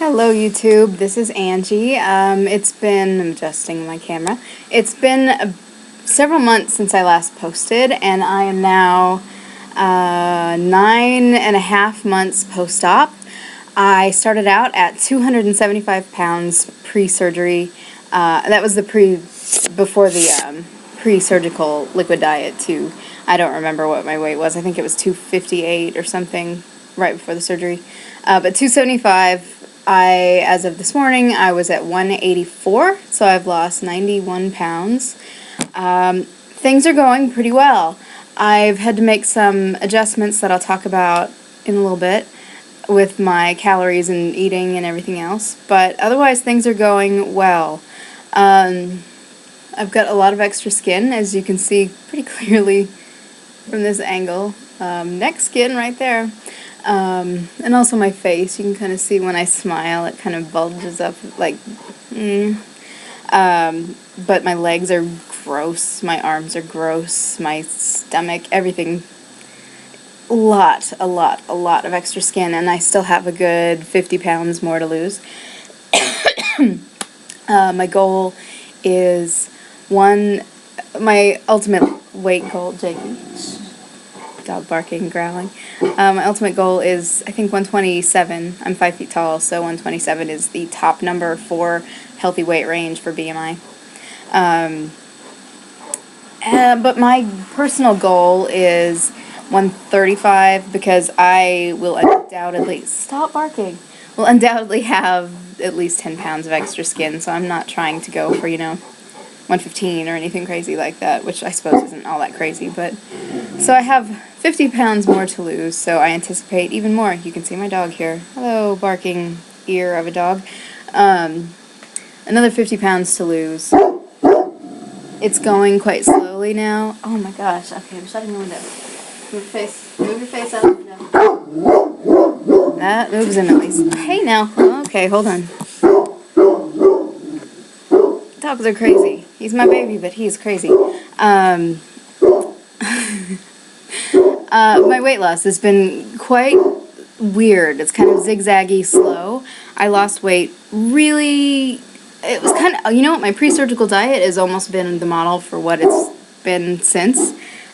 Hello YouTube, this is Angie. I'm adjusting my camera. It's been several months since I last posted, and I am now 9.5 months post-op. I started out at 275 pounds pre-surgery. That was before the pre-surgical liquid diet too. I don't remember what my weight was. I think it was 258 or something right before the surgery. But 275. As of this morning, I was at 184, so I've lost 91 pounds. Things are going pretty well. I've had to make some adjustments that I'll talk about in a little bit with my calories and eating and everything else, but otherwise things are going well. I've got a lot of extra skin, as you can see pretty clearly from this angle. Neck skin right there. And also my face, you can kind of see when I smile, it kind of bulges up like, but my legs are gross, my arms are gross, my stomach, everything, a lot of extra skin, and I still have a good 50 pounds more to lose. My goal is my ultimate weight goal, Jakey. Dog barking, growling. My ultimate goal is, I think, 127. I'm 5 feet tall, so 127 is the top number for healthy weight range for BMI. But my personal goal is 135 because I will undoubtedly, stop barking, will undoubtedly have at least 10 pounds of extra skin, so I'm not trying to go for, 115 or anything crazy like that, which I suppose isn't all that crazy, but so I have 50 pounds more to lose, so I anticipate even more. You can see my dog here. Hello, barking ear of a dog. Another 50 pounds to lose. It's going quite slowly now. Oh my gosh, okay, I'm shutting the window. Move your face out of the window. That moves in at least. Hey now, okay, hold on. Dogs are crazy. He's my baby, but he's crazy. My weight loss has been quite weird. It's kind of zigzaggy, slow. I lost weight really, it was kind of, my pre-surgical diet has almost been the model for what it's been since.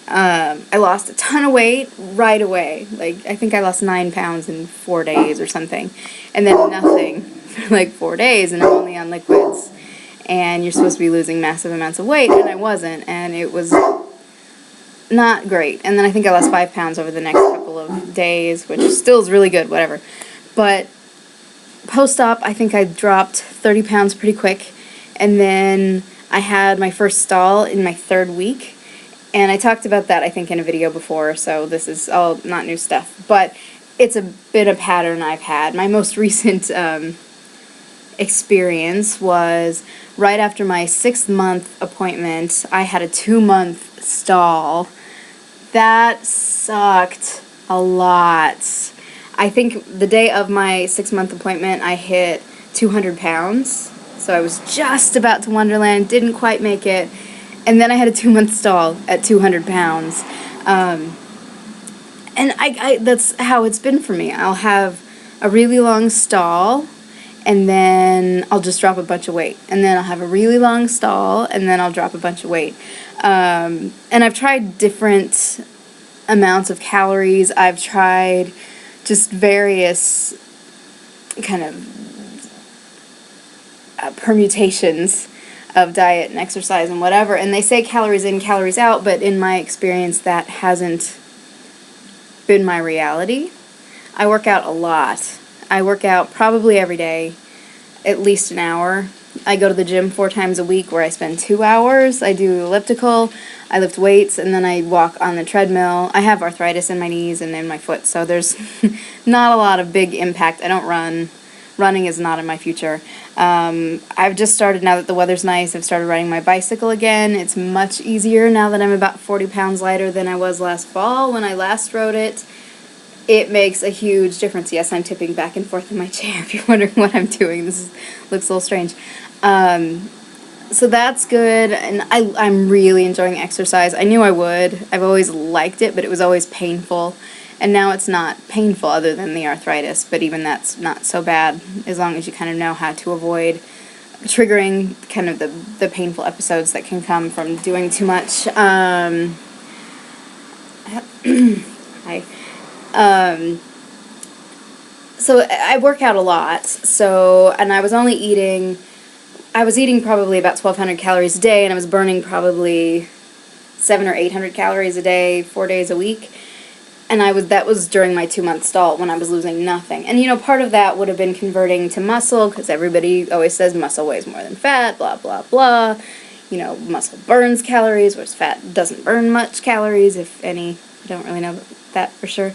I lost a ton of weight right away. Like, I think I lost 9 pounds in 4 days or something. And then nothing for like 4 days, and I'm only on liquids. And you're supposed to be losing massive amounts of weight, and I wasn't, and it was not great. And then I think I lost 5 pounds over the next couple of days, which still is really good, whatever. But post-op, I think I dropped 30 pounds pretty quick, and then I had my first stall in my 3rd week, and I talked about that, I think, in a video before, so this is all not new stuff, but it's been a pattern I've had. My most recent experience was right after my 6-month appointment. I had a 2-month stall. That sucked a lot. I think the day of my 6-month appointment, I hit 200 pounds. So I was just about to Wonderland, didn't quite make it. And then I had a 2-month stall at 200 pounds. And that's how it's been for me. I'll have a really long stall, and then I'll just drop a bunch of weight. And then I'll have a really long stall, and then I'll drop a bunch of weight. And I've tried different amounts of calories. I've tried just various kind of permutations of diet and exercise and whatever. And they say calories in, calories out, but in my experience, that hasn't been my reality. I work out a lot. I work out probably every day, at least an hour. I go to the gym 4 times a week where I spend 2 hours. I do elliptical, I lift weights, and then I walk on the treadmill. I have arthritis in my knees and in my foot, so there's not a lot of big impact. I don't run. Running is not in my future. I've just started, now that the weather's nice, I've started riding my bicycle again. It's much easier now that I'm about 40 pounds lighter than I was last fall when I last rode it. It makes a huge difference. Yes, I'm tipping back and forth in my chair if you're wondering what I'm doing. Looks a little strange. So that's good, and I'm really enjoying exercise. I knew I would. I've always liked it, but it was always painful. And now it's not painful other than the arthritis, but even that's not so bad as long as you kind of know how to avoid triggering kind of the painful episodes that can come from doing too much. Hi. So I work out a lot, and I was eating probably about 1,200 calories a day, and I was burning probably 700 or 800 calories a day, 4 days a week. And that was during my 2-month stall when I was losing nothing. And, part of that would have been converting to muscle, because everybody always says muscle weighs more than fat, blah, blah, blah. Muscle burns calories, whereas fat doesn't burn much calories, if any. I don't really know that for sure.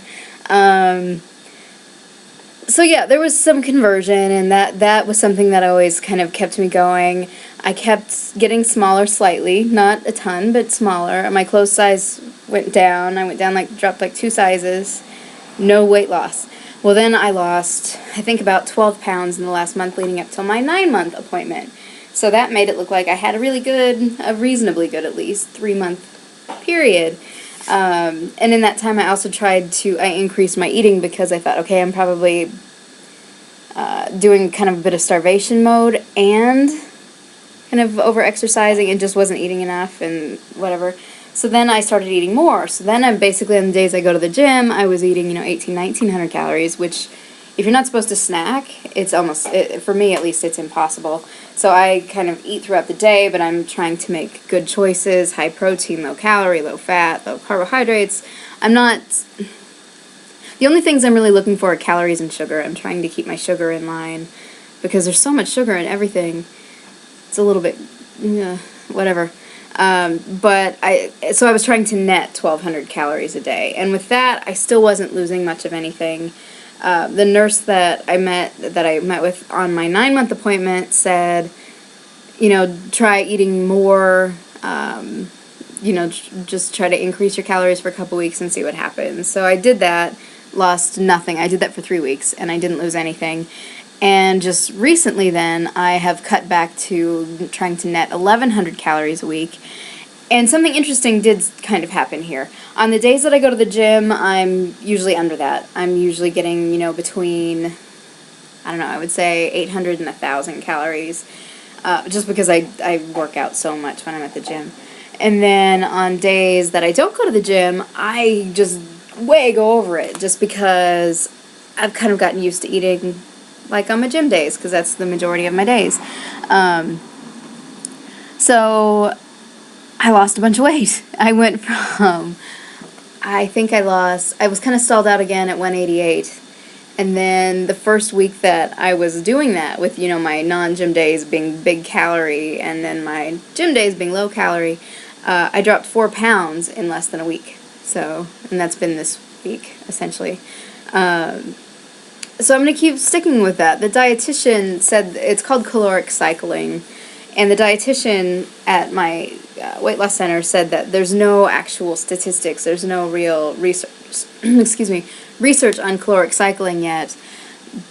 So yeah, there was some conversion, and that was something that always kind of kept me going. I kept getting smaller slightly, not a ton, but smaller. My clothes size went down. I went down, dropped 2 sizes. No weight loss. Well, then I lost, I think, about 12 pounds in the last month leading up till my 9-month appointment. So that made it look like I had a reasonably good at least, 3-month period. And in that time I also I increased my eating because I thought, okay, I'm probably doing kind of a bit of starvation mode and kind of over-exercising and just wasn't eating enough and whatever. So then I started eating more. So then I'm basically, on the days I go to the gym, I was eating, 1,900 calories, which if you're not supposed to snack, it's almost, for me at least, it's impossible. So I kind of eat throughout the day, but I'm trying to make good choices, high protein, low calorie, low fat, low carbohydrates. The only things I'm really looking for are calories and sugar. I'm trying to keep my sugar in line because there's so much sugar in everything. It's a little bit, whatever. So I was trying to net 1,200 calories a day. And with that, I still wasn't losing much of anything. The nurse that I met with on my 9-month appointment said, try eating more, just try to increase your calories for a couple weeks and see what happens. So I did that, lost nothing. I did that for 3 weeks, and I didn't lose anything. And just recently then, I have cut back to trying to net 1,100 calories a week. And something interesting did kind of happen here. On the days that I go to the gym, I'm usually under that. I'm usually getting, between, I would say 800 and 1,000 calories, just because I work out so much when I'm at the gym. And then on days that I don't go to the gym, I just way go over it, just because I've kind of gotten used to eating like on my gym days, because that's the majority of my days. So I lost a bunch of weight. I went from, I was kind of stalled out again at 188. And then the first week that I was doing that with, my non-gym days being big calorie and then my gym days being low calorie, I dropped 4 pounds in less than a week. So, and that's been this week, essentially. So I'm going to keep sticking with that. The dietitian said it's called caloric cycling, and the dietitian at my weight loss center said that there's no actual statistics, there's no real research, research on caloric cycling yet,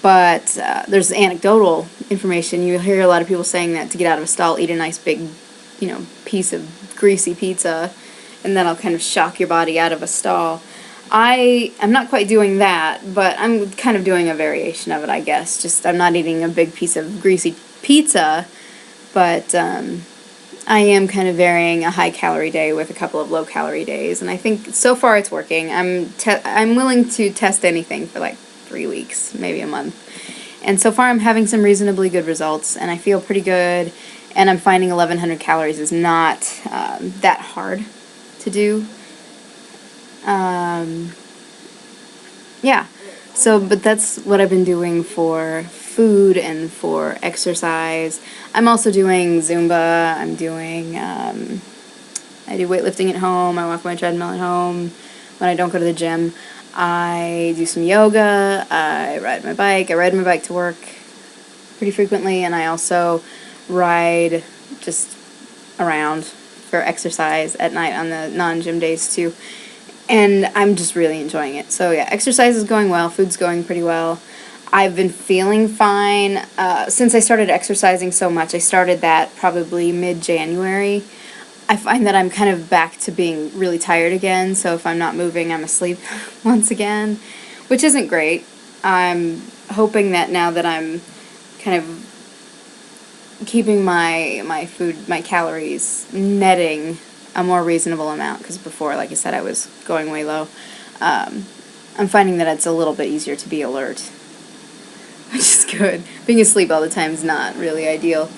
but there's anecdotal information. You hear a lot of people saying that to get out of a stall, eat a nice big, piece of greasy pizza, and that'll kind of shock your body out of a stall. I'm not quite doing that, but I'm kind of doing a variation of it, I guess. Just I'm not eating a big piece of greasy pizza, but I am kind of varying a high-calorie day with a couple of low-calorie days, and I think so far it's working. I'm willing to test anything for 3 weeks, maybe a month. And so far I'm having some reasonably good results, and I feel pretty good, and I'm finding 1,100 calories is not that hard to do. Yeah, but that's what I've been doing for food and for exercise. I'm also doing Zumba. I'm doing, I do weightlifting at home. I walk my treadmill at home when I don't go to the gym. I do some yoga. I ride my bike. I ride my bike to work pretty frequently, and I also ride just around for exercise at night on the non-gym days too. And I'm just really enjoying it. So yeah, exercise is going well, food's going pretty well. I've been feeling fine since I started exercising so much. I started that probably mid-January. I find that I'm kind of back to being really tired again, so if I'm not moving, I'm asleep once again, which isn't great. I'm hoping that now that I'm kind of keeping my food, my calories, netting a more reasonable amount, because before, like I said, I was going way low. I'm finding that it's a little bit easier to be alert, which is good. Being asleep all the time is not really ideal.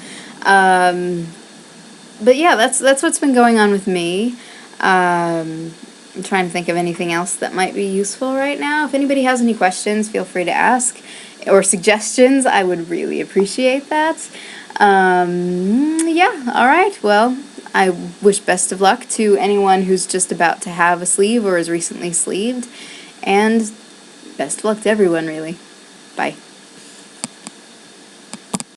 But yeah, that's what's been going on with me. I'm trying to think of anything else that might be useful right now. If anybody has any questions, feel free to ask, or suggestions. I would really appreciate that. Yeah, alright, well, I wish best of luck to anyone who's just about to have a sleeve or is recently sleeved, and best of luck to everyone, really. Bye.